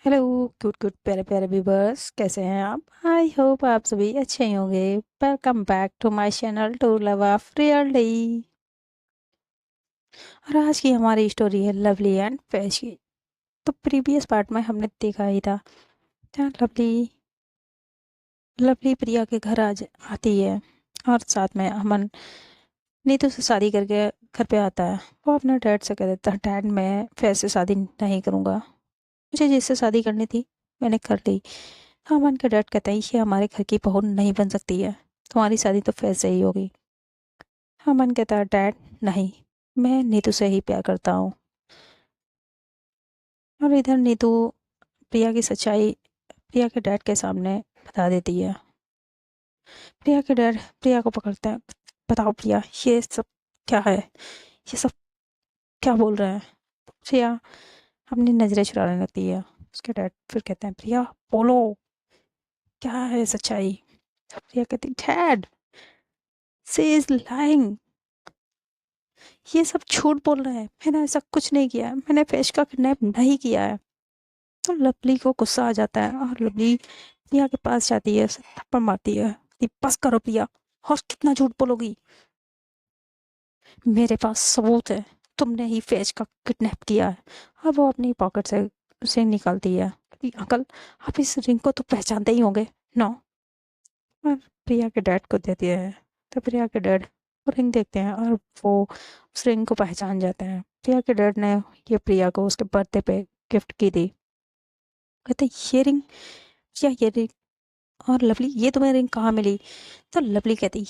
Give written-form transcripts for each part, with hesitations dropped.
Hello cute cute प्यारे प्यारे viewers, कैसे हैं आप? आई होप आप सभी अच्छे ही होंगे। Welcome back to my channel to love of really. और आज की हमारी स्टोरी है लवली एंड फैश की। तो प्रीवियस पार्ट में हमने देखा ही था जहाँ लवली लवली प्रिया के घर आज आती है और साथ में अमन नीतू से शादी करके घर पे आता है। वो अपने डैड से कह देता है, डैड मैं फैज से शादी नहीं करूँगा, मुझे जिससे शादी करनी थी मैंने कर ली। अमन का डैड कहता है ये हमारे घर की बहू नहीं बन सकती है, तुम्हारी शादी तो फैज से ही होगी। अमन कहता है डैड नहीं, मैं नीतू से ही प्यार करता हूँ। और इधर नीतू प्रिया की सच्चाई प्रिया के डैड के सामने बता देती है। प्रिया के डैड प्रिया को पकड़ते हैं, बताओ प्रिया ये सब क्या है, ये सब क्या बोल रहे हैं? प्रिया अपनी नजरें चुराने लगती है। उसके डैड फिर कहते हैं प्रिया बोलो क्या है सच्चाई। प्रिया कहती डैड शी इज लाइंग, ये सब झूठ बोल रहे हैं, मैंने ऐसा कुछ नहीं किया है, मैंने फैज का किडनैप नहीं किया है। तो लवली को गुस्सा आ जाता है और लवली प्रिया के पास जाती है, उसे थप्पड़ मारती है कि बस करो प्रिया, और कितना झूठ बोलोगी, मेरे पास सबूत है, तुमने ही फैज का किडनैप किया है। और वो अपनी पॉकेट से उसे निकालती है कि अंकल आप इस रिंग को तो पहचानते ही होंगे नो। और प्रिया के डैड को देती है। तो प्रिया के डैड वो रिंग देखते हैं और वो उस रिंग को पहचान जाते हैं। प्रिया के डैड ने ये प्रिया को उसके बर्थडे पे गिफ्ट की थी। कहते ये रिंग, क्या ये रिंग? और लवली ये तुम्हें रिंग कहाँ मिली? तो लवली कहती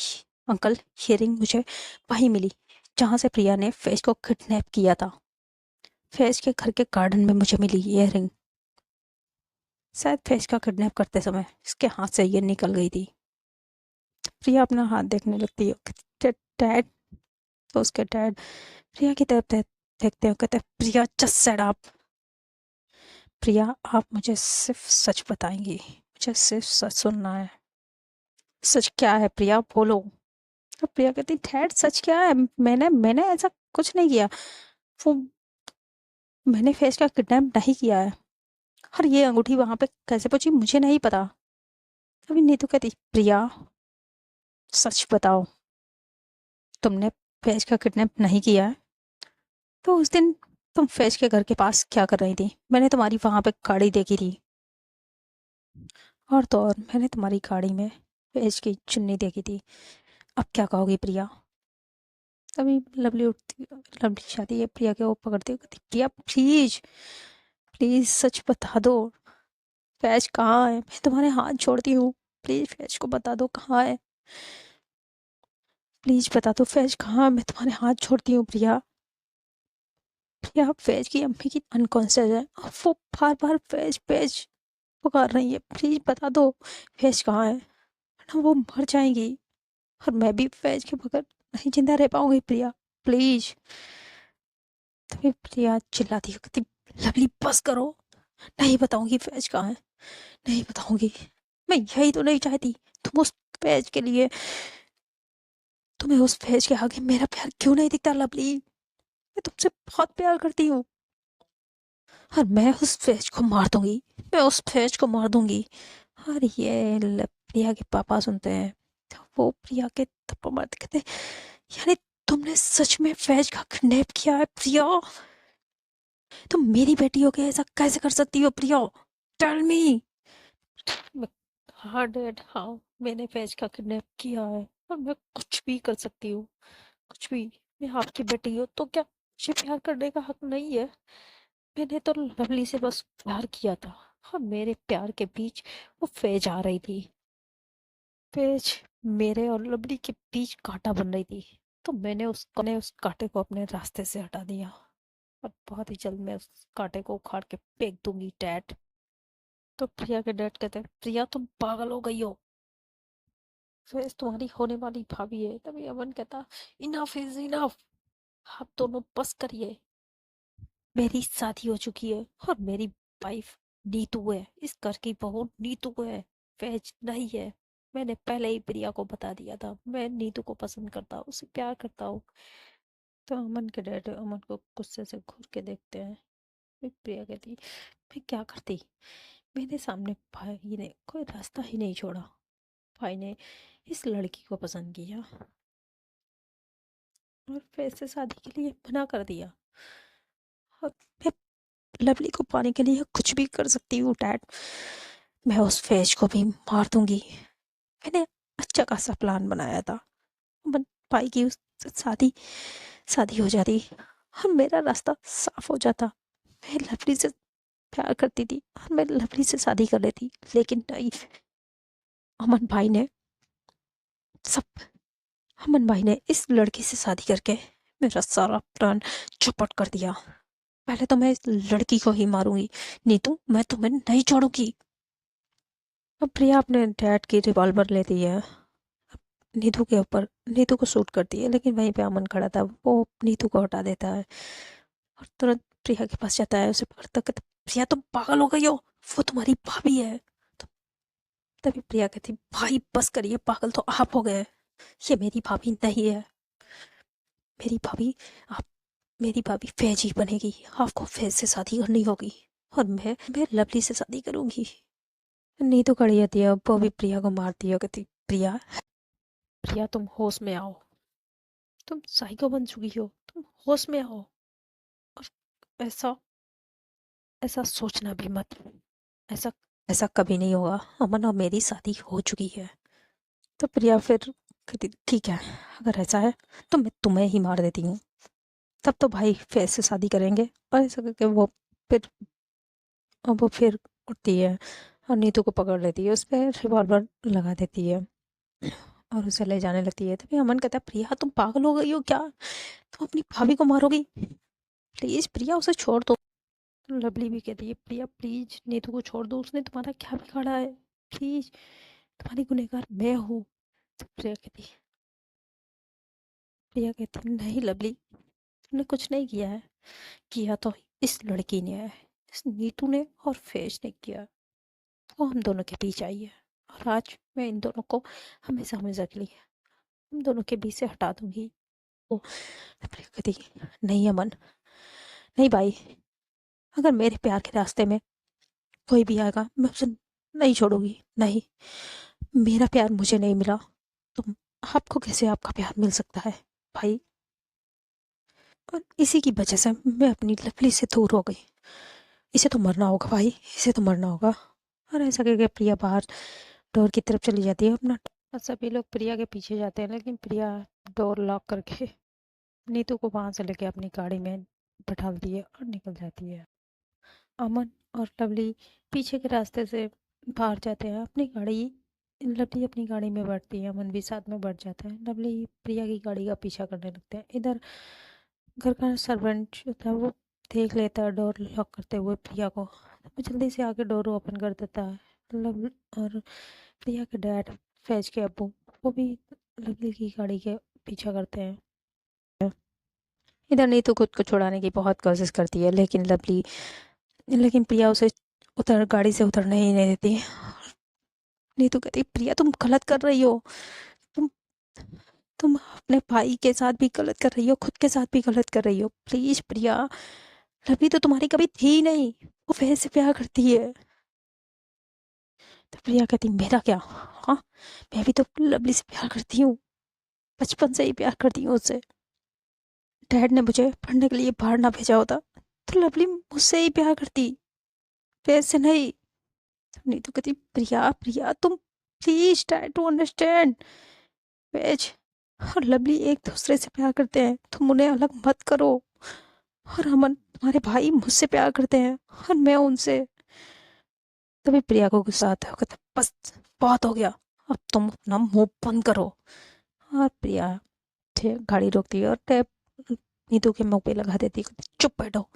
अंकल ये रिंग मुझे वहीं मिली जहाँ से प्रिया ने फैज को किडनैप किया था, फैज के घर के गार्डन में मुझे मिली ये रिंग। शायद फैज का किडनैप करते समय इसके हाथ से ये निकल गई थी। प्रिया अपना हाथ देखने लगती है। डैड, तो उसके डैड प्रिया की तरफ देखते हो, कहते हैं प्रिया जस्ट सेड आप, प्रिया आप मुझे सिर्फ सच बताएंगी, मुझे सिर्फ सच सुनना है। सच क्या है प्रिया बोलो। तो प्रिया कहती डैड सच क्या है, मैंने मैंने ऐसा कुछ नहीं किया, वो मैंने फेस का किडनैप नहीं किया है। और ये अंगूठी वहां पे कैसे पहुंची मुझे नहीं पता। अभी नीतू कहती प्रिया सच बताओ, तुमने फैज का किडनैप नहीं किया है? तो उस दिन तुम फैज के घर के पास क्या कर रही थी? मैंने तुम्हारी वहां पे गाड़ी देखी थी, और तो और मैंने तुम्हारी गाड़ी में फैज की चुन्नी देखी थी। अब क्या कहोगी प्रिया? तभी लवली उठती, लवली जाती है प्रिया के वो पकड़ती है, कहती प्रिया प्लीज प्लीज सच बता दो, फैज कहाँ है? मैं तुम्हारे हाथ छोड़ती हूँ, प्लीज फैज को बता दो कहाँ है, प्लीज बता दो फैज कहाँ है? मैं तुम्हारे हाथ छोड़ती हूँ प्रिया। प्रिया फैज की अम्मी की अनकॉन्शियस है और वो बार बार फैज फैज पुकार रही है, प्लीज बता दो फैज कहाँ है, वरना वो मर जाएंगी और मैं भी फैज के बगैर नहीं जिंदा रह पाऊंगी प्रिया, प्लीज। तभी प्रिया चिल्लाती है, कहती लवली बस करो, नहीं बताऊंगी फैज कहाँ है, नहीं बताऊंगी। मैं यही तो नहीं चाहती, तुम उस फैज के लिए, तुम्हें उस फैज के आगे मेरा प्यार क्यों नहीं दिखता लवली? मैं तुमसे बहुत प्यार करती हूँ और मैं उस फैज को मार दूंगी, मैं उस फैज को मार दूंगी। और ये प्रिया के पापा सुनते हैं तो वो प्रिया के थप्पड़ मारते, कहते हैं यानी तुमने सच में फैज का किडनैप किया है प्रिया? तुम मेरी बेटी हो के ऐसा कैसे कर सकती हो प्रिया? Tell me. हाँ डैड हाँ, मैंने फैज का किडनैप किया है और मैं कुछ भी कर सकती हूँ, कुछ भी। मैं आपकी बेटी हूँ तो क्या मुझे प्यार करने का हक नहीं है? मैंने तो लवली से बस प्यार किया था और मेरे प्यार के बीच वो फैज आ रही थी, फैज मेरे और लवली के बीच कांटा बन रही थी, तो मैंने उस कांटे को अपने रास्ते से हटा दिया और बहुत ही जल्द मैं उस कांटे को उखाड़ के फेंक दूंगी डैड। तो प्रिया के डैड कहते हैं प्रिया तुम पागल हो गई हो, फैज तुम्हारी होने वाली भाभी है। तभी अमन कहता इनफ इज इनफ, आप दोनों बस करिए, मेरी शादी हो चुकी है और मेरी वाइफ नीतू है, इस घर की बहू नीतू है, फैज नहीं है। मैंने पहले ही प्रिया को बता दिया था मैं नीतू को पसंद करता हूँ, उसे प्यार करता हूँ। तो अमन के डैड अमन को गुस्से से घूर के देखते हैं। फिर प्रिया कहती, मैं क्या करती, मेरे सामने भाई ने कोई रास्ता ही नहीं छोड़ा। भाई ने इस लड़की को पसंद किया और फिर से शादी के लिए मना कर दिया, और मैं लवली को पाने के लिए कुछ भी कर सकती हूँ डैड। मैं उस फैज को भी मार दूंगी। मैंने अच्छा खासा प्लान बनाया था। अमन भाई की उससे शादी शादी हो जाती और मेरा रास्ता साफ हो जाता। मैं लवली से प्यार करती थी और मैं लवली से शादी कर लेती, लेकिन नहीं, अमन भाई ने सब अमन भाई ने इस लड़की से शादी करके मेरा सारा प्लान चौपट कर दिया। पहले तो मैं इस लड़की को ही मारूंगी, नीतू मैं तुम्हें नहीं छोड़ूंगी। अब प्रिया अपने डैड की रिवॉल्वर लेती है, नीतू के ऊपर, नीतू को शूट करती है, लेकिन वहीं पे अमन खड़ा था, वो नीतू को हटा देता है और तुरंत प्रिया के पास जाता है, उसे पकड़ता कहता, प्रिया तुम पागल हो गई हो, वो तुम्हारी भाभी है। तो तभी प्रिया कहती, भाई बस करिए, पागल तो आप हो गए, ये मेरी भाभी नहीं है। मेरी भाभी आप मेरी भाभी फैज ही बनेगी, आपको फैज से शादी करनी होगी और मैं लवली से शादी करूंगी। नीतू खड़ी होती है, वो भी प्रिया को मारती है, कहती, प्रिया प्रिया तुम होश में आओ, तुम साइको बन चुकी हो, तुम होश में आओ। और ऐसा ऐसा सोचना भी मत, ऐसा ऐसा कभी नहीं होगा, अमन और मेरी शादी हो चुकी है। तो प्रिया फिर कहती, ठीक है, अगर ऐसा है तो मैं तुम्हें ही मार देती हूँ, तब तो भाई फैज से शादी करेंगे। और ऐसा करके फिर वो फिर उठती है और नीतू को पकड़ लेती है, उस पर रिवॉल्वर लगा देती है और उसे ले जाने लगती है। तभी अमन कहता है, प्रिया तुम पागल हो गई हो क्या, तुम अपनी भाभी को मारोगी, प्लीज प्रिया उसे छोड़ दो। लवली भी कहती है, प्रिया प्लीज नीतू को छोड़ दो, उसने तुम्हारा क्या बिगाड़ा है, प्लीज, तुम्हारी गुनहगार मैं हूँ। तो प्रिया कहती नहीं लवली, तुमने कुछ नहीं किया है, किया तो इस लड़की ने है, इस नीतू ने और फैज ने किया। वो हम दोनों के बीच आई है और आज मैं इन दोनों को हमेशा हमेशा के लिए हम दोनों के बीच से हटा दूंगी। ओ प्रिया कहती, नहीं अमन, नहीं भाई, अगर मेरे प्यार के रास्ते में कोई भी आएगा मैं उसे नहीं छोड़ूंगी, नहीं, मेरा प्यार मुझे नहीं मिला तो आपको कैसे आपका प्यार मिल सकता है भाई। और इसी की वजह से मैं अपनी लवली से दूर हो गई, इसे तो मरना होगा भाई, इसे तो मरना होगा। और ऐसा करके प्रिया बाहर डोर की तरफ चली जाती है अपना, और सभी लोग प्रिया के पीछे जाते हैं, लेकिन प्रिया डोर लॉक करके नीतू को वहां से लेके अपनी गाड़ी में बैठालती है और निकल जाती है। अमन और लवली पीछे के रास्ते से बाहर जाते हैं, अपनी गाड़ी, लवली अपनी गाड़ी में बैठती है, अमन भी साथ में बैठ जाता है, लवली प्रिया की गाड़ी का पीछा करने लगते हैं। इधर घर का सर्वेंट जो था वो देख लेता है डोर लॉक करते हुए प्रिया को, वो जल्दी से आके डोर ओपन कर देता है। लव और प्रिया के डैड, फैज के अब्बू, वो भी लवली की गाड़ी के पीछा करते हैं। इधर नीतू खुद को छुड़ाने की बहुत कोशिश करती है, लेकिन प्रिया उसे गाड़ी से उतरने ही नहीं देती। नीतू कहती, प्रिया तुम गलत कर रही हो, तुम तुम अपने भाई के साथ भी गलत कर रही हो, खुद के साथ भी गलत कर रही हो, प्लीज प्रिया, लवली तो तुम्हारी कभी थी ही नहीं, वो वैसे प्यार करती है। तो प्रिया कहती, मेरा क्या, हाँ, मैं भी तो लवली से प्यार करती हूँ, बचपन से ही प्यार करती हूँ उससे। डैड ने मुझे पढ़ने के लिए बाहर ना भेजा होता तो लवली मुझसे ही प्यार करती, वैसे नहीं। तो नीतू कहती, प्रिया प्रिया तुम please try to understand, page और लवली एक दूसरे से प्यार करते हैं, तुम उन्हें अलग मत करो। और अमन तुम्हारे भाई मुझसे प्यार करते हैं और मैं उनसे। तभी प्रिया को गुस्सा आता है, वो कहता है, बस बहुत हो गया, अब तुम अपना मुंह बंद करो। और प्रिया गाड़ी रोकती है और टैप नीतू के मुंह पे लगा देती है, कहती, चुप बैठो।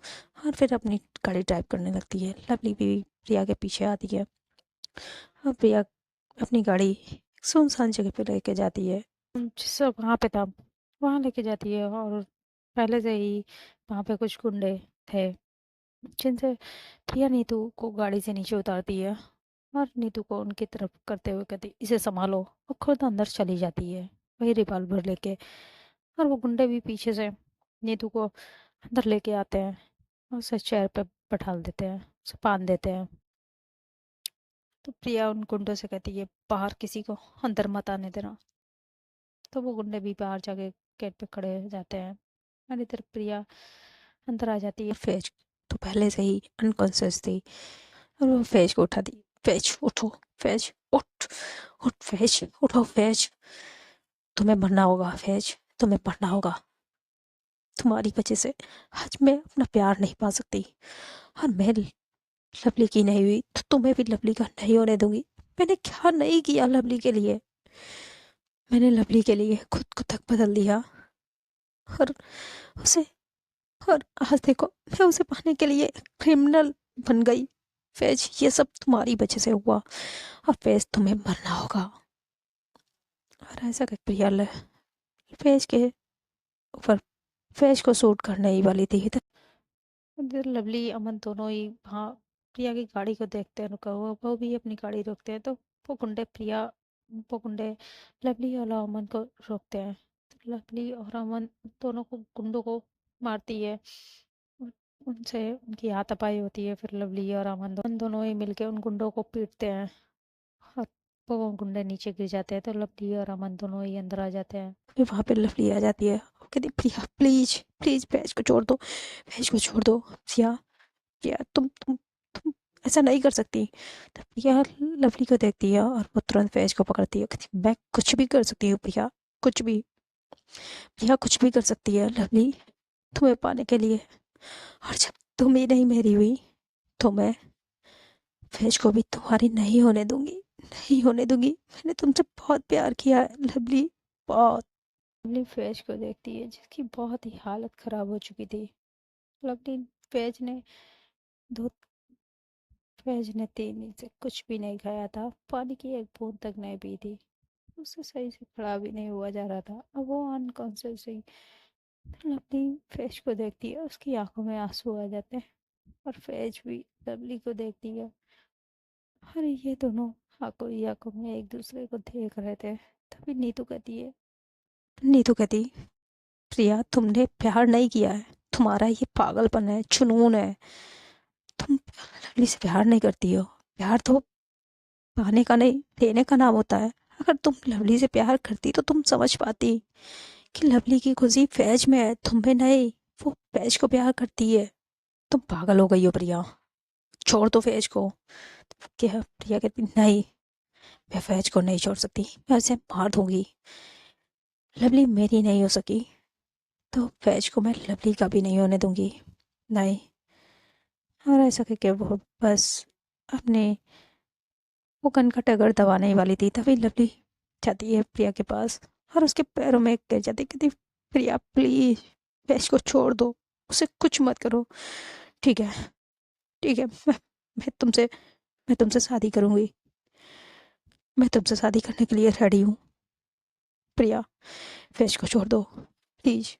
और फिर अपनी गाड़ी ड्राइव करने लगती है, लवली भी प्रिया के पीछे आती है और प्रिया अपनी गाड़ी सुनसान जगह पे लेके जाती है, जिस वहाँ पे था वहाँ लेके जाती है। और पहले से ही वहाँ पे कुछ गुंडे थे, जिनसे प्रिया नीतू को गाड़ी से नीचे उतारती है और नीतू को उनकी तरफ करते हुए कहती, इसे संभालो, और खुद अंदर चली जाती है वही रिवॉल्वर लेके। और वो गुंडे भी पीछे से नीतू को अंदर लेके आते हैं और उसे चेयर पे बैठा देते हैं, उसे बांध देते हैं। तो प्रिया उन गुंडों से कहती है बाहर किसी को अंदर मत आने देना। तो वो गुंडे भी बाहर जाके गेट पे खड़े हो जाते हैं और इधर प्रिया अंदर आ जाती है। फैज तो पहले से ही अनकॉन्शियस थी और वो फैज को उठा दी। फैज उठो, फैज उठ, उठ फैज, उठो फैज, तुम्हें मरना होगा फैज, तुम्हें मरना होगा। तुम्हारी वजह से आज मैं अपना प्यार नहीं पा सकती और मैं लवली की नहीं हुई तो तुम्हें भी लवली का नहीं होने दूंगी। मैंने क्या नहीं किया लवली के लिए, मैंने लवली के लिए खुद को तक बदल दिया और उसे, और आज देखो मैं उसे पाने के लिए क्रिमिनल बन गई। फैज ये सब तुम्हारी वजह से हुआ और फैज तुम्हें मरना होगा। और ऐसा कर प्रिया फैज के ऊपर, फैज को सूट करने ही वाली थी। इधर लवली अमन दोनों ही वहाँ प्रिया की गाड़ी को देखते हैं रुका हुआ, वो भी अपनी गाड़ी रोकते हैं। तो वो गुंडे लवली और अमन को रोकते हैं। तो लवली और अमन दोनों को गुंडों को मारती है। उन- उनसे उनकी हाथापाई होती है। फिर लवली और अमन दोनों ही मिलके उन गुंडों को पीटते हैं और वो गुंडे नीचे गिर जाते हैं। तो लवली और अमन दोनों ही अंदर आ जाते हैं। फिर वहाँ पे लवली आ जाती है, वो कहती प्रिया प्लीज प्लीज फैज को छोड़ दो, फैज को छोड़ दो प्रिया, प्रिया तुम ऐसा नहीं कर सकती। तो प्रिया लवली को देखती है और वो तुरंत फैज को पकड़ती है, कहती मैं कुछ भी कर सकती हूँ प्रिया, कुछ भी, प्रिया कुछ भी कर सकती है लवली तुम्हें पाने के लिए। और जब तुम ही नहीं मेरी हुई तो मैं फैज को भी तुम्हारी नहीं होने दूंगी, नहीं होने दूंगी। मैंने तुमसे बहुत प्यार किया है लवली, बहुत। लवली फैज को देखती है जिसकी बहुत ही हालत खराब हो चुकी थी। लवली फैज ने दो फैज ने 3 दिन से कुछ भी नहीं खाया था, पानी की एक बूंद तक नहीं पी थी, उससे सही से खड़ा भी नहीं हुआ जा रहा था। अब वो अनकॉन्शियस हुई। लवली फैज को देखती है, उसकी आंखों में आंसू आ जाते हैं और फैज भी लवली को देखती है। अरे ये दोनों आंखों ही आंखों में एक दूसरे को देख रहे थे। तभी नीतू कहती प्रिया तुमने प्यार नहीं किया है, तुम्हारा ये पागलपन है, जुनून है, तुम लवली से प्यार नहीं करती हो। प्यार तो पाने का नहीं देने का नाम होता है। अगर तुम लवली से प्यार करती तो तुम समझ पाती कि लवली की खुशी फैज में है, तुम्हें नहीं। वो फैज को प्यार करती है। तुम पागल हो गई हो प्रिया, छोड़ दो फैज को। क्या प्रिया कहती नहीं, मैं फैज को नहीं छोड़ सकती, मैं उसे मार दूंगी। लवली मेरी नहीं हो सकी तो फैज को मैं लवली का भी नहीं होने दूंगी, नहीं। और ऐसा करके वो बस अपने वो गन का टगर दबाने ही वाली थी, तभी लवली जाती है प्रिया के पास और उसके पैरों में गिर जाती, कहती प्रिया प्लीज फैज को छोड़ दो, उसे कुछ मत करो। ठीक है, ठीक है, मैं तुमसे मैं तुमसे शादी करूंगी, मैं तुमसे शादी करने के लिए रेडी हूँ। प्रिया फैज को छोड़ दो प्लीज,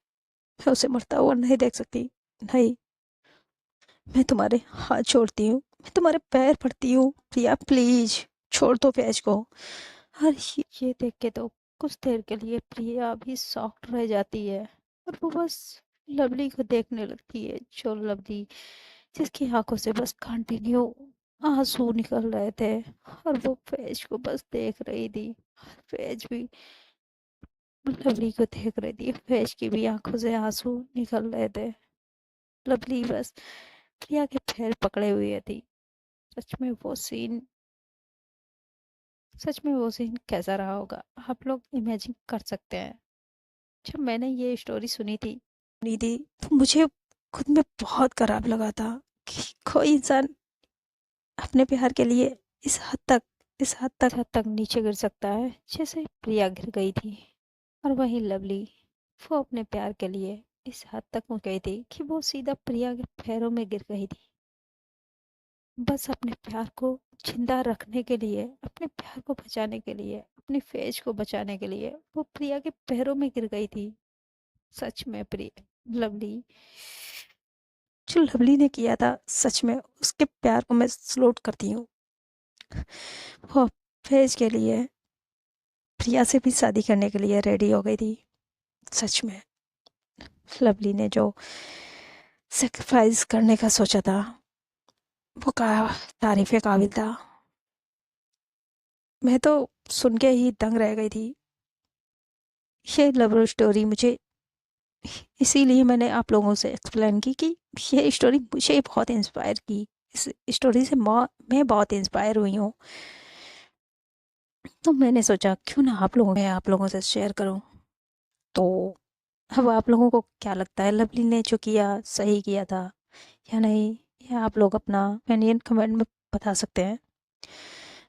मैं उसे मरता हुआ नहीं देख सकती, नहीं। मैं तुम्हारे हाथ जोड़ती हूँ, मैं तुम्हारे पैर पड़ती हूँ प्रिया, प्लीज छोड़ दो फैज को। और ये देख के तो कुछ देर के लिए प्रिया भी शॉक्ड रह जाती है और वो बस लवली को देखने लगती है, जो लवली जिसकी आंखों से बस कंटिन्यू आंसू निकल रहे थे और वो फैज को बस देख रही थी। फैज भी लवली को देख रही थी, फैज की भी आंखों से आंसू निकल रहे थे। लवली बस प्रिया के पैर पकड़े हुए थी। सच में वो सीन सच में वो सीन कैसा रहा होगा आप लोग इमेजिन कर सकते हैं। जब मैंने ये स्टोरी सुनी थी तो मुझे खुद में बहुत खराब लगा था कि कोई इंसान अपने प्यार के लिए इस हद तक नीचे गिर सकता है जैसे प्रिया गिर गई थी। और वही लवली, वो अपने प्यार के लिए इस हद तक पहुंच गई थी कि वो सीधा प्रिया के पैरों में गिर गई थी। बस अपने प्यार को जिंदा रखने के लिए, अपने प्यार को बचाने के लिए, अपनी फैज को बचाने के लिए वो प्रिया के पैरों में गिर गई थी। सच में प्रिया लवली, जो लवली ने किया था, सच में उसके प्यार को मैं सलूट करती हूँ। वो फैज के लिए प्रिया से भी शादी करने के लिए रेडी हो गई थी। सच में लवली ने जो सेक्रीफाइस करने का सोचा था वो का तारीफ़ काबिल था। मैं तो सुन के ही दंग रह गई थी। ये लव स्टोरी मुझे, इसीलिए मैंने आप लोगों से एक्सप्लेन की कि ये स्टोरी मुझे बहुत इंस्पायर की। इस स्टोरी से मैं बहुत इंस्पायर हुई हूँ। तो मैंने सोचा क्यों ना आप लोगों से शेयर करूँ। तो अब आप लोगों को क्या लगता है, लवली ने जो किया सही किया था या नहीं? या आप लोग अपना ओपिनियन कमेंट में बता सकते हैं।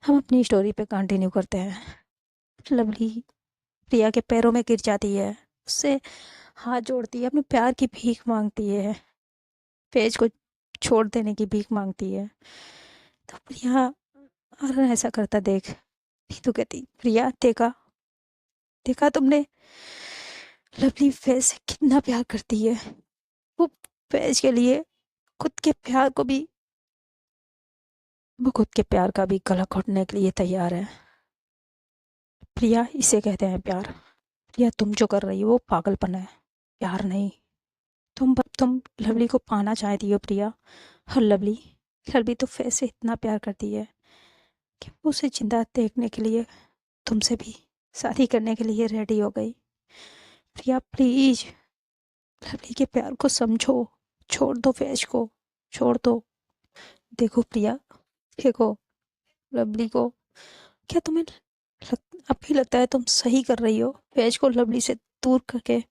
हम अपनी स्टोरी पे कंटिन्यू करते हैं। लवली प्रिया के पैरों में गिर जाती है, उससे हाथ जोड़ती है, अपने प्यार की भीख मांगती है, पेज को छोड़ देने की भीख मांगती है। तो प्रिया और ऐसा करता देख नीतू कहती, प्रिया देखा, देखा तुमने, लवली फैज से कितना प्यार करती है। वो फैज के लिए खुद के प्यार को भी वो खुद के प्यार का भी गला घोटने के लिए तैयार है। प्रिया, इसे कहते हैं प्यार। प्रिया, तुम जो कर रही हो वो पागलपन है, प्यार नहीं। तुम लवली को पाना चाहती हो प्रिया। और लवली लवली तो फैज से इतना प्यार करती है कि वो उसे जिंदा देखने के लिए तुमसे भी शादी करने के लिए रेडी हो गई। प्रिया प्लीज, लवली के प्यार को समझो, छोड़ दो फैज को, छोड़ दो। देखो प्रिया, देखो लवली को, क्या तुम्हें अब भी लगता है तुम सही कर रही हो फैज को लवली से दूर करके?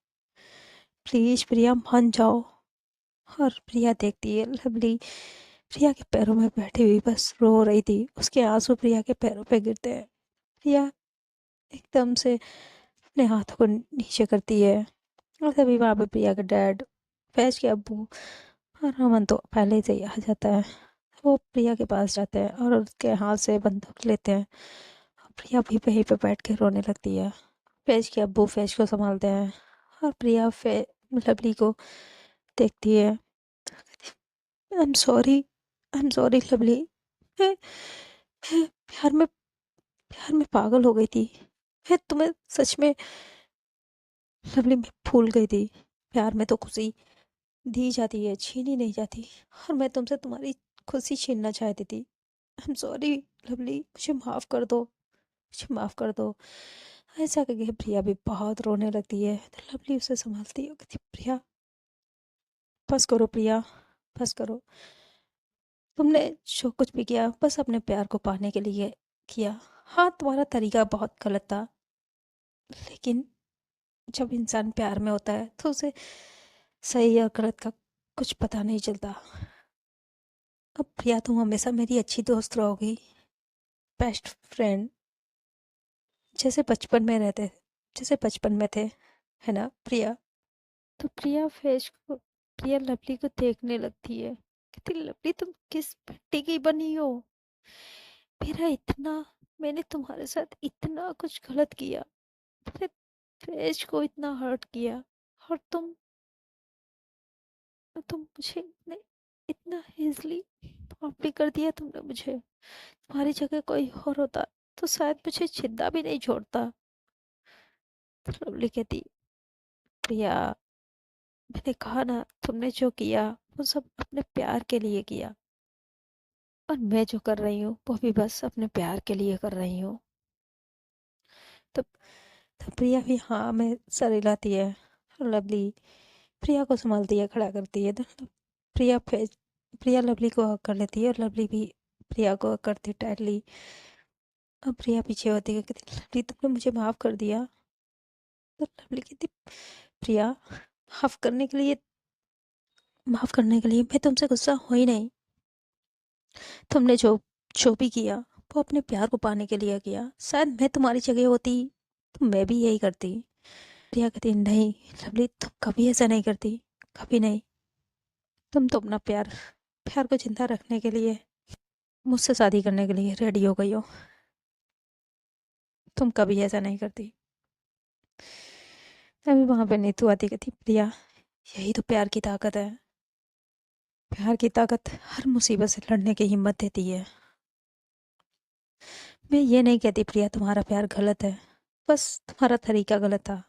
प्लीज प्रिया मान जाओ। और प्रिया देखती है लवली प्रिया के पैरों में बैठी हुई बस रो रही थी, उसके आंसू प्रिया के पैरों पे गिरते हैं। प्रिया एकदम से अपने हाथों को नीचे करती है, और तभी वहाँ पे प्रिया के डैड, फैज के अब्बू और अमन तो पहले से ही आ जाता है। वो प्रिया के पास जाते हैं और उसके हाथ से बंदूक लेते हैं। प्रिया भी वहीं पे बैठ के रोने लगती है। फैज के अब्बू फैज को संभालते हैं, और प्रिया फे लवली को देखती है। I am sorry, I am sorry lovely, मैं मैं प्यार में पागल हो गई थी। मैं तुम्हें सच में लवली में भूल गई थी। प्यार में तो खुशी दी जाती है, छीनी नहीं जाती। और मैं तुमसे तुम्हारी खुशी छीनना चाहती थी। आई एम सॉरी लवली, मुझे माफ़ कर दो, मुझे माफ़ कर दो। ऐसा करके प्रिया भी बहुत रोने लगती है। तो लवली उसे संभालती है, कहती प्रिया बस करो, प्रिया बस करो। तुमने जो कुछ भी किया बस अपने प्यार को पाने के लिए किया। हाँ, तुम्हारा तरीका बहुत गलत था, लेकिन जब इंसान प्यार में होता है तो उसे सही और गलत का कुछ पता नहीं चलता। अब प्रिया, तुम हमेशा मेरी अच्छी दोस्त रहोगी, बेस्ट फ्रेंड, जैसे बचपन में रहते, जैसे बचपन में थे, है ना प्रिया? तो प्रिया लवली को देखने लगती है, कहती लवली तुम किस मिट्टी की बनी हो? मेरा इतना मैंने तुम्हारे साथ इतना कुछ गलत किया, मैंने फैज को इतना हर्ट किया, और तुम मुझे इतना इजली माफ भी कर दिया तुमने मुझे। तुम्हारी जगह कोई और होता तो शायद मुझे जिंदा भी नहीं छोड़ता। तो लवली कहती, प्रिया मैंने कहा ना, तुमने जो किया वो सब अपने प्यार के लिए किया, और मैं जो कर रही हूँ वो भी बस अपने प्यार के लिए कर रही हूँ। तो, तो प्रिया भी हाँ में सर हिलाती है, और लवली प्रिया को संभालती है, खड़ा करती है। तो प्रिया प्रिया लवली को हक कर लेती है, और लवली भी प्रिया को हक करती टाइटली। अब प्रिया पीछे होती है, कहती लवली तुमने मुझे माफ़ कर दिया? तो लवली कहती, प्रिया माफ़ करने के लिए मैं तुमसे गुस्सा हो ही नहीं। तुमने जो जो भी किया वो अपने प्यार को पाने के लिए किया। शायद मैं तुम्हारी जगह होती तो मैं भी यही करती। प्रिया कहती, नहीं लवली, तुम कभी ऐसा नहीं करती, कभी नहीं। तुम तो अपना प्यार प्यार को जिंदा रखने के लिए मुझसे शादी करने के लिए रेडी हो गई हो। तुम कभी ऐसा नहीं करती। तभी वहां पे नीतू आती, कहती प्रिया यही तो प्यार की ताकत है। प्यार की ताकत हर मुसीबत से लड़ने की हिम्मत देती है। मैं ये नहीं कहती प्रिया तुम्हारा प्यार गलत है, बस तुम्हारा तरीका गलत था।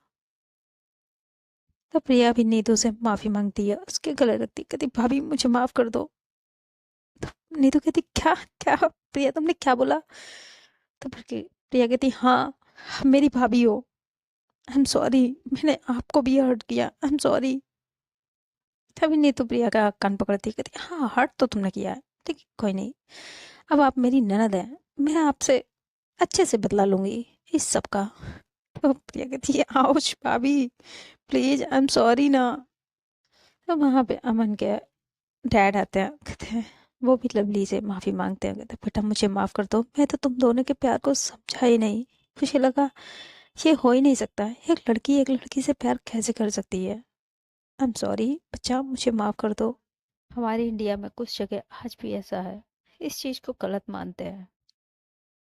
तो प्रिया भी नीतू से माफी मांगती है, उसके गले लगती, कहती भाभी मुझे माफ कर दो। नीतू कहती क्या क्या प्रिया तुमने क्या बोला? तो फिर प्रिया कहती हाँ, मेरी भाभी हो, आई एम सॉरी, मैंने आपको भी हर्ट किया, आई एम सॉरी। तभी नीतू प्रिया का कान पकड़ती कहती हाँ, हर्ट तो तुमने किया है, ठीक है कोई नहीं, अब आप मेरी ननद है, मैं आपसे अच्छे से बदला लूंगी इस सब का। तो प्रिया कहती है आउच भाभी, प्लीज आई एम सॉरी ना। तो वहां पे अमन के डैड आते हैं, कहते हैं, वो भी लवली से माफी मांगते हैं, कहते हैं बेटा मुझे माफ कर दो, मैं तो तुम दोनों के प्यार को समझा ही नहीं, मुझे लगा ये हो ही नहीं सकता, एक लड़की से प्यार कैसे कर सकती है, आई एम सॉरी बच्चा, मुझे माफ कर दो। हमारे इंडिया में कुछ जगह आज भी ऐसा है, इस चीज को गलत मानते हैं,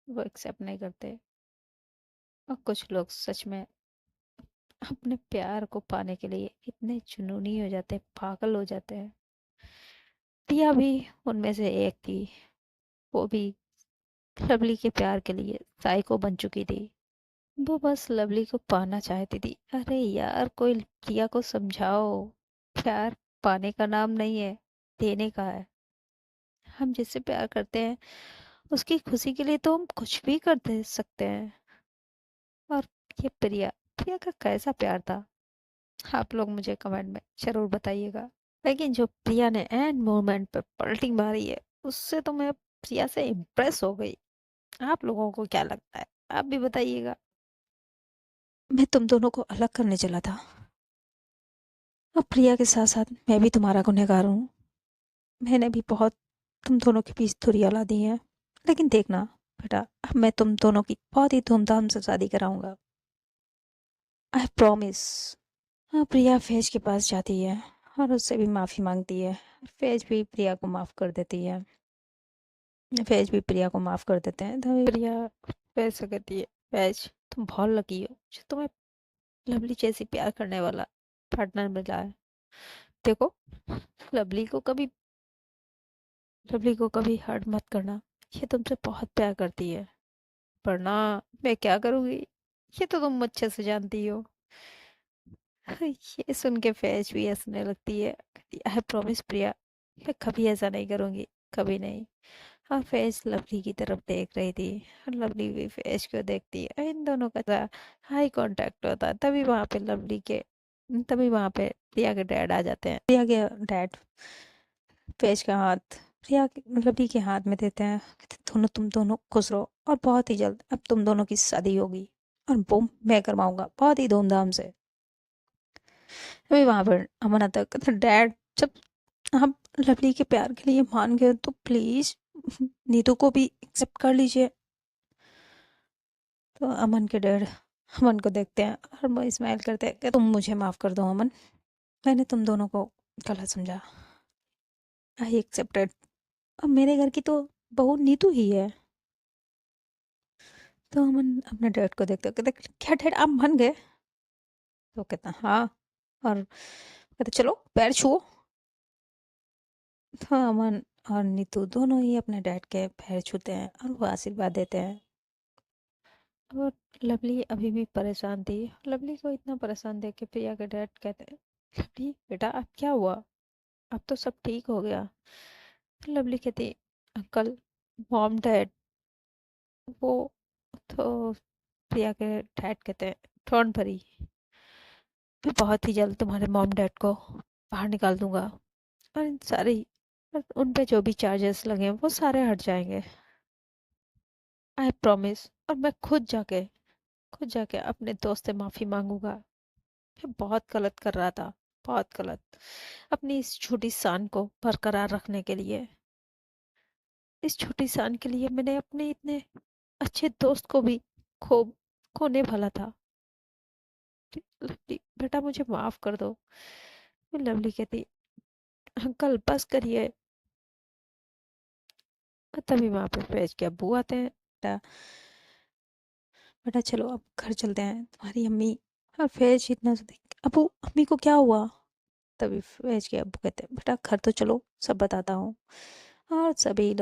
वो एक्सेप्ट नहीं करते, और कुछ लोग सच में अपने प्यार को पाने के लिए इतने जुनूनी हो जाते हैं, पागल हो जाते हैं। टिया भी उनमें से एक थी, वो भी लवली के प्यार के लिए साइको बन चुकी थी, वो बस लवली को पाना चाहती थी। अरे यार कोई टिया को समझाओ, प्यार पाने का नाम नहीं है, देने का है। हम जिससे प्यार करते हैं उसकी खुशी के लिए तो हम कुछ भी कर दे सकते हैं। और ये प्रिया, प्रिया का कैसा प्यार था, आप लोग मुझे कमेंट में जरूर बताइएगा। लेकिन जो प्रिया ने एंड मोमेंट पर पलटी मारी है, उससे तो मैं प्रिया से इम्प्रेस हो गई। आप लोगों को क्या लगता है, आप भी बताइएगा। मैं तुम दोनों को अलग करने चला था, अब प्रिया के साथ साथ मैं भी तुम्हारा गुनहगार हूँ, मैंने भी बहुत तुम दोनों के बीच दूरियां ला दी हैं, लेकिन देखना बेटा, अब मैं तुम दोनों की बहुत ही धूमधाम से शादी कराऊंगा, आई प्रॉमिस। हाँ, प्रिया फैज के पास जाती है और उससे भी माफ़ी मांगती है, फैज भी प्रिया को माफ़ कर देती है, फैज भी प्रिया को माफ़ कर देते हैं। तभी प्रिया फैज से कहती है, फैज तुम बहुत लकी हो जो तुम्हें लवली जैसी प्यार करने वाला पार्टनर मिला है। देखो, लवली को कभी लवली को कभी हर्ट मत करना, ये तुमसे बहुत प्यार करती है, पर ना मैं क्या करूँगी, ये तो तुम अच्छे से जानती हो। ये सुन के फैज भी हंसने लगती है, कहती आई प्रॉमिस प्रिया, मैं कभी ऐसा नहीं करूँगी, कभी नहीं। और फैज लवली की तरफ देख रही थी, और लवली भी फैज को देखती है, इन दोनों का हाई कांटेक्ट होता है। तभी वहां पे प्रिया के डैड आ जाते हैं, प्रिया के डैड फैज का हाथ लवली के हाथ में देते हैं, कहते दोनों तुम दोनों खुश रहो, और बहुत ही जल्द अब तुम दोनों की शादी होगी, और वो मैं करवाऊंगा बहुत ही धूमधाम से। अभी वहां पर अमन आता है, कहता डैड, जब आप लवली के प्यार के लिए मान गए तो प्लीज नीतू को भी एक्सेप्ट कर लीजिए। तो अमन के डैड अमन को देखते हैं और वो स्माइल करते हैं कि तुम मुझे माफ़ कर दो अमन, मैंने तुम दोनों को गलत समझा, आई एक्सेप्टेड, अब मेरे घर की तो बहू नीतू ही है। तो अमन अपने डैड को देखते कहते क्या डैड आप मान गए? तो कहता हाँ, और कहते चलो पैर छुओ। तो अमन और नीतू दोनों ही अपने डैड के पैर छूते हैं और वो आशीर्वाद देते हैं। और लवली अभी भी परेशान थी, लवली को इतना परेशान देख के प्रिया के डैड कहते हैं, लवली बेटा अब क्या हुआ, अब तो सब ठीक हो गया। तो लवली कहती, अंकल, मॉम डैड, वो तो प्रिया के डैड कहते हैं, डोंट वरी, मैं बहुत ही जल्द तुम्हारे मॉम डैड को बाहर निकाल दूंगा, और इन सारी और उन पे जो भी चार्जेस लगे हैं वो सारे हट जाएंगे, आई प्रॉमिस। और मैं खुद जाके अपने दोस्त से माफी मांगूंगा, मैं बहुत गलत कर रहा था, बहुत गलत, अपनी इस छोटी शान को बरकरार रखने के लिए, इस छोटी शान के लिए मैंने अपने इतने अच्छे दोस्त को भी खो खोने वाला था। लवली बेटा मुझे माफ कर दो। फिर लवली कहती, अंकल बस करिए। और तभी वहां पे फैज के अब्बू आते हैं, बेटा बेटा चलो अब घर चलते हैं, तुम्हारी अम्मी। और फैज इतना से देख, अबू अम्मी को क्या हुआ? तभी फैज के अब्बू कहते हैं, बेटा घर तो चलो, सब बताता हूँ। और सभी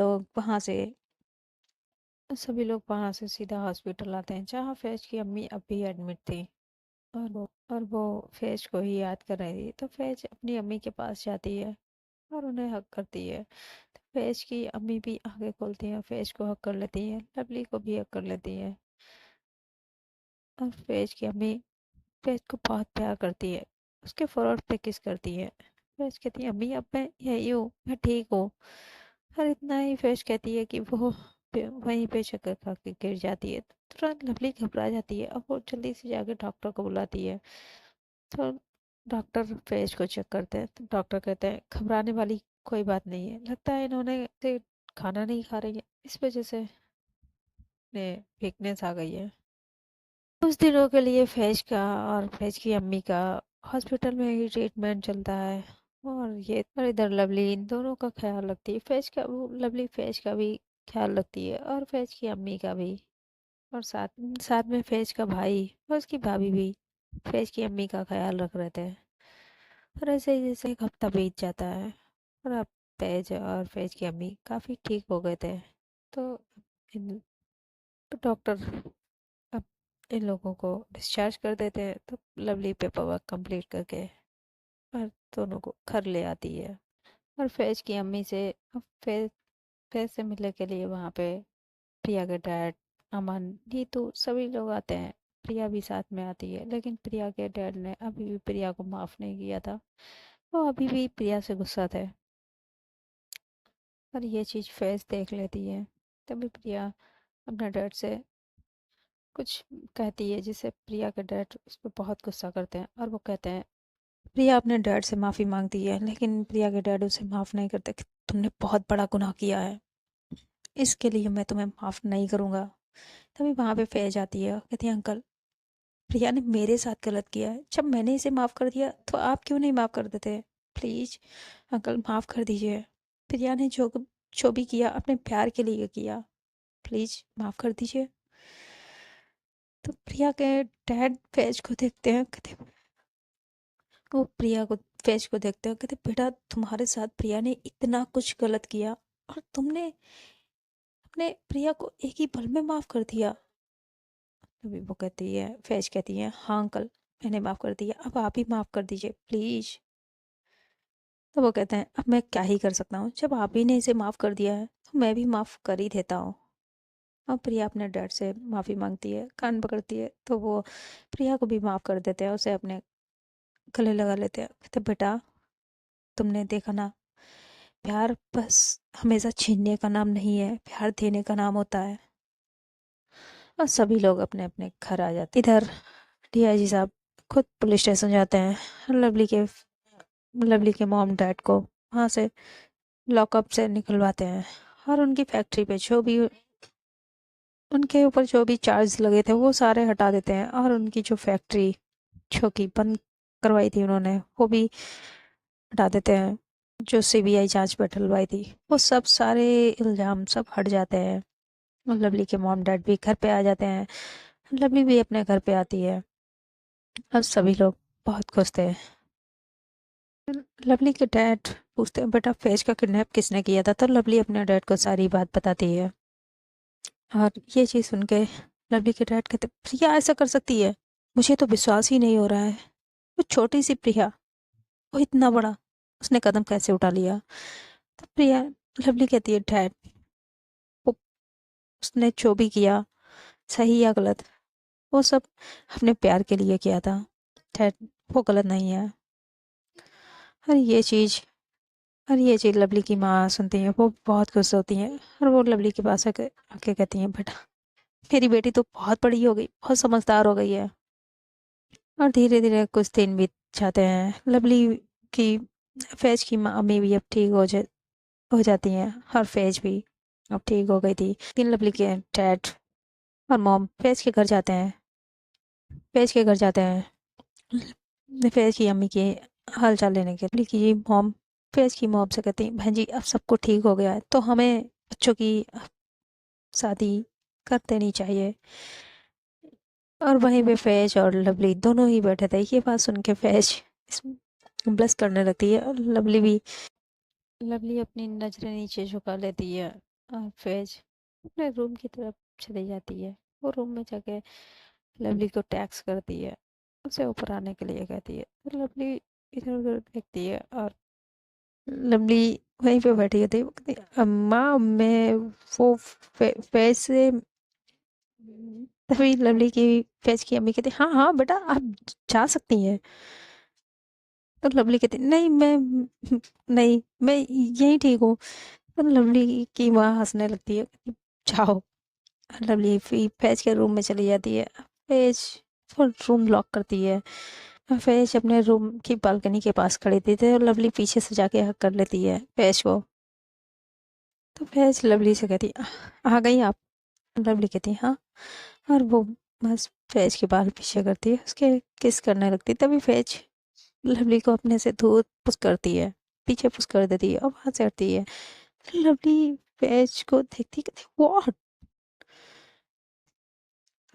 लोग वहां से सीधा हॉस्पिटल आते हैं, जहाँ फैज की अम्मी अभी एडमिट थी, और वो फैज को ही याद कर रही थी। तो फैज अपनी अम्मी के पास जाती है और उन्हें हक करती है। फैज की अम्मी भी आगे खोलती हैं, फैज को हक कर लेती हैं, लवली को भी हक कर लेती हैं। और फैज की अम्मी फैज को बहुत प्यार करती है, उसके फोrehead पे किस करती है। फैज कहती है अम्मी अब मैं यही हूँ, मैं ठीक हूँ। और इतना ही फैज कहती है कि वो वहीं पे चक्कर खा के गिर जाती है। तुरंत लवली घबरा जाती है और वो जल्दी से जाके डॉक्टर को बुलाती है। तो डॉक्टर फैज को चेक करते हैं, तो डॉक्टर कहते हैं घबराने वाली कोई बात नहीं है, लगता है इन्होंने से खाना नहीं खा रही है, इस वजह से वीकनेस आ गई है। कुछ दिनों के लिए फैज का और फैज की अम्मी का हॉस्पिटल में ही ट्रीटमेंट चलता है। और ये और इधर लवली इन दोनों का ख्याल रखती है, फैज का वो लवली फैज का भी ख्याल रखती है और फैज की अम्मी का भी। और साथ साथ में फैज का भाई और उसकी भाभी भी फैज की अम्मी का ख्याल रख रहे थे। और ऐसे ही जैसे एक हफ्ता बीत जाता है और अब फैज और फैज की अम्मी काफ़ी ठीक हो गए थे। तो इन तो डॉक्टर अब इन लोगों को डिस्चार्ज कर देते हैं। तो लवली पेपर वर्क कंप्लीट करके और दोनों को घर ले आती है। और फैज की अम्मी से अब फैज से मिलने के लिए वहाँ पे प्रिया के डैड, अमन, नीतू सभी लोग आते हैं। प्रिया भी साथ में आती है, लेकिन प्रिया के डैड ने अभी भी प्रिया को माफ़ नहीं किया था। वो अभी भी प्रिया से गुस्सा थे। और ये चीज़ फैज देख लेती है। तभी प्रिया अपने डैड से कुछ कहती है, जिससे प्रिया के डैड उस पर बहुत गुस्सा करते हैं और वो कहते हैं प्रिया अपने डैड से माफ़ी मांगती है, लेकिन प्रिया के डैड उसे माफ़ नहीं करते कि तुमने बहुत बड़ा गुनाह किया है, इसके लिए मैं तुम्हें माफ़ नहीं करूँगा। तभी वहाँ पे फैज आती है और कहती है अंकल, प्रिया ने मेरे साथ गलत किया है, जब मैंने इसे माफ़ कर दिया तो आप क्यों नहीं माफ़ कर देते। प्लीज़ अंकल माफ़ कर दीजिए। प्रिया ने जो जो भी किया अपने प्यार के लिए किया, प्लीज़ माफ़ कर दीजिए। तो प्रिया के डैड फैज को देखते हैं, कहते वो प्रिया को फैज को देखते हैं, कहते बेटा तुम्हारे साथ प्रिया ने इतना कुछ गलत किया और तुमने अपने प्रिया को एक ही पल में माफ़ कर दिया। तभी वो कहती है, फैज कहती है हाँ अंकल मैंने माफ़ कर दिया, अब आप ही माफ़ कर दीजिए प्लीज़। तो वो कहते हैं अब मैं क्या ही कर सकता हूँ, जब आप ही ने इसे माफ़ कर दिया है तो मैं भी माफ़ कर ही देता हूँ। और प्रिया अपने डैड से माफ़ी मांगती है, कान पकड़ती है, तो वो प्रिया को भी माफ़ कर देते हैं, उसे अपने गले लगा लेते हैं। कहते बेटा तुमने देखा ना, प्यार बस हमेशा छीनने का नाम नहीं है, प्यार देने का नाम होता है। और सभी लोग अपने अपने घर आ जाते हैं। इधर डीआईजी साहब खुद पुलिस स्टेशन जाते हैं, लवली के मॉम डैड को वहाँ से लॉकअप से निकलवाते हैं। और उनकी फैक्ट्री पे जो भी उनके ऊपर जो भी चार्ज लगे थे वो सारे हटा देते हैं। और उनकी जो फैक्ट्री जो कि बंद करवाई थी उन्होंने, वो भी हटा देते हैं। जो सीबीआई जांच बैठलवाई थी, वो सब सारे इल्ज़ाम सब हट जाते हैं। और लवली के मॉम डैड भी घर पे आ जाते हैं, लवली भी अपने घर पे आती है। अब सभी लोग बहुत खुश थे। लवली के डैड पूछते हैं बेटा फैज का किडनैप किसने किया था। तो लवली अपने डैड को सारी बात बताती है। और ये चीज़ सुन के लवली के डैड कहते प्रिया ऐसा कर सकती है, मुझे तो विश्वास ही नहीं हो रहा है। वो छोटी सी प्रिया, वो इतना बड़ा उसने कदम कैसे उठा लिया। तो प्रिया लवली कहती है डैड वो उसने जो भी किया सही या गलत, वो सब अपने प्यार के लिए किया था डैड, वो गलत नहीं है। और ये चीज़ ये चीज़ लवली की माँ सुनती है, वो बहुत खुश होती हैं। और वो लवली के पास आके आके कहती हैं बेटा मेरी बेटी तो बहुत बड़ी हो गई, बहुत समझदार हो गई है। और धीरे धीरे कुछ दिन बीत जाते हैं। लवली की फैज की मम्मी भी अब ठीक हो जाती हैं। और फैज भी अब ठीक हो गई थी, लेकिन लवली के डैड और मॉम फैज के घर जाते हैं। फैज के घर जाते हैं फैज की अम्मी के हाल चाल लेने के लिए। लवली की मॉम फैज की मॉम से कहती हैं बहन जी अब सबको ठीक हो गया है, तो हमें बच्चों की शादी कर देनी चाहिए। और वहीं पे फैज और लवली दोनों ही बैठे थे। ये बात सुन के फैज ब्लश करने लगती है और लवली अपनी नजरें नीचे झुका लेती है। और फैज अपने रूम की तरफ चली जाती है। वो रूम में जाके लवली को टैक्स करती है, उसे ऊपर आने के लिए कहती है। तो लवली इधर उधर देखती है और लवली वहीं पे बैठी होती है, वो कहती अम्मा मैं वो फेज से। तभी लवली की फेज की अम्मी कहती हाँ हाँ बेटा आप जा सकती हैं। तो लवली कहती नहीं मैं नहीं मैं यहीं ठीक हूँ। तो लवली की माँ हंसने लगती है, कहती, जाओ। लवली फैज के रूम में चली जाती है। फैज वो रूम लॉक करती है। फैज अपने रूम की बालकनी के पास खड़ी थी और लवली पीछे से जाके हक कर लेती है फैज को। तो फैज लवली से कहती आ गई आप?" लवली कहती हाँ। और वो बस फैज के बाल पीछे करती है, उसके किस करने लगती, तभी फैज लवली को अपने से दूर पुश करती है, पीछे पुश कर देती है और वहां से हटती है। लवली फैज को देखती कहती व्हाट।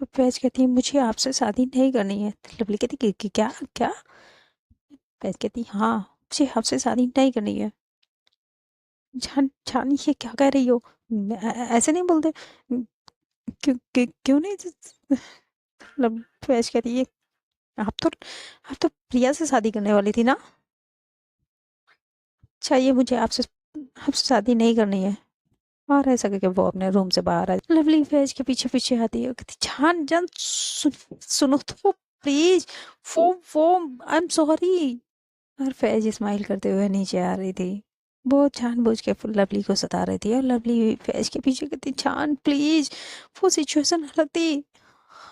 तो फैज कहती है मुझे आपसे शादी नहीं करनी है। तो लवली कहती क्या क्या?" फैज कहती हाँ मुझे आपसे शादी नहीं करनी है। जान जान ये क्या कह रही हो? ऐसे नहीं बोलते। क्यों नहीं? मतलब फैज कहती है आप तो प्रिया से शादी करने वाली थी ना। चाहिए मुझे आपसे आपसे शादी नहीं करनी है। और ऐसा करके वो अपने रूम से बाहर आ लवली फैज के पीछे पीछे आती है, कहती जान जान सुनो तो प्लीज। वो आई एम सॉरी। और फैज स्माइल करते हुए नीचे आ रही थी। वो जानबूझ के लवली को सता रही थी और लवली फैज के पीछे कहती जान प्लीज वो सिचुएशन अलग थी।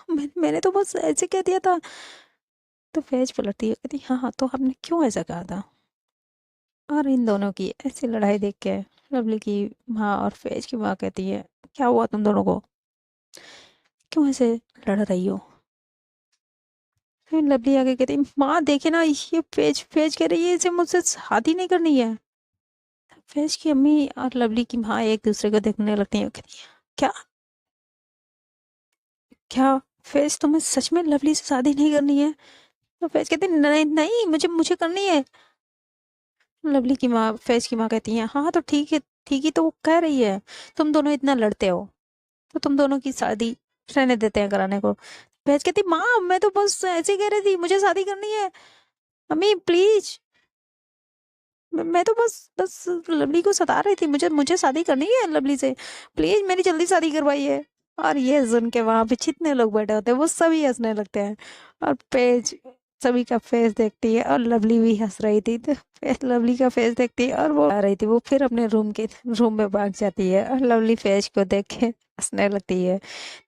मैंने तो बस ऐसे कह दिया था। तो फैज पलटती है, कहती हाँ हाँ तो आपने क्यों ऐसा कहा था? और इन दोनों की ऐसी लड़ाई देख के लवली की माँ और फैज की माँ कहती है क्या हुआ तुम दोनों को, क्यों ऐसे लड़ रही हो? फिर लवली आगे कहती माँ देखे ना ये फैज फैज कह रही है इसे मुझसे शादी नहीं करनी है। फैज की अम्मी और लवली की माँ एक दूसरे को देखने लगती है, कहती है क्या क्या फैज तुम्हें सच में लवली से शादी नहीं करनी है? तो फैज कहती नहीं नहीं मुझे मुझे करनी है। लवली की माँ फैज की माँ कहती है हाँ तो ठीक ही तो वो कह रही है। तुम दोनों इतना लड़ते हो तो तुम दोनों की शादी रहने देते हैं कराने को। फैज कहती माँ मैं तो बस ऐसे ही कह रही थी मुझे शादी करनी है। अम्मी प्लीज मैं तो बस लवली को सता रही थी, मुझे मुझे शादी करनी है लवली से। प्लीज मेरी जल्दी शादी करवाइए। और ये सुन के वहां पे जितने लोग बैठे होते हैं वो सभी हंसने लगते हैं। और पेज सभी का फेस देखती है और लवली भी हंस रही थी, तो लवली का फेस देखती है और वो आ रही थी, वो फिर अपने रूम में भाग जाती है और लवली फेस को देख के हंसने लगती है।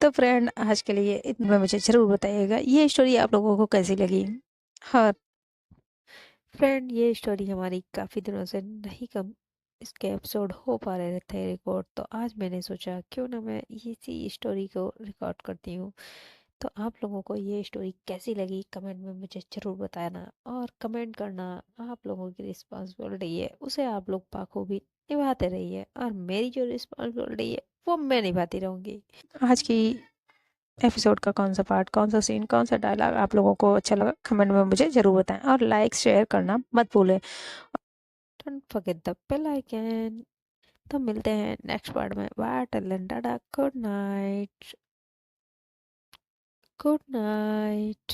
तो फ्रेंड आज के लिए इतना मुझे जरूर बताइएगा ये स्टोरी आप लोगों को कैसी लगी। हाँ फ्रेंड ये स्टोरी हमारी काफ़ी दिनों से नहीं कम इसके एपिसोड हो पा रहे थे रिकॉर्ड, तो आज मैंने सोचा क्यों ना मैं इसी स्टोरी को रिकॉर्ड करती हूँ। तो आप लोगों को ये स्टोरी कैसी लगी कमेंट में मुझे ज़रूर बताना, और कमेंट करना आप लोगों की रिस्पॉन्सिबिलिटी है, उसे आप लोग बखूबी निभाते रहिए और मेरी जो रिस्पॉन्सिबिलिटी है वो मैं निभाती रहूँगी। आज की एपिसोड का कौन सा पार्ट कौन सा सीन कौन सा डायलॉग आप लोगों को अच्छा लगा कमेंट में मुझे ज़रूर बताएं और लाइक शेयर करना मत भूलें। Don't forget the bell icon. तो मिलते हैं नेक्स्ट पार्ट में। Bye till then tata good night. Good night.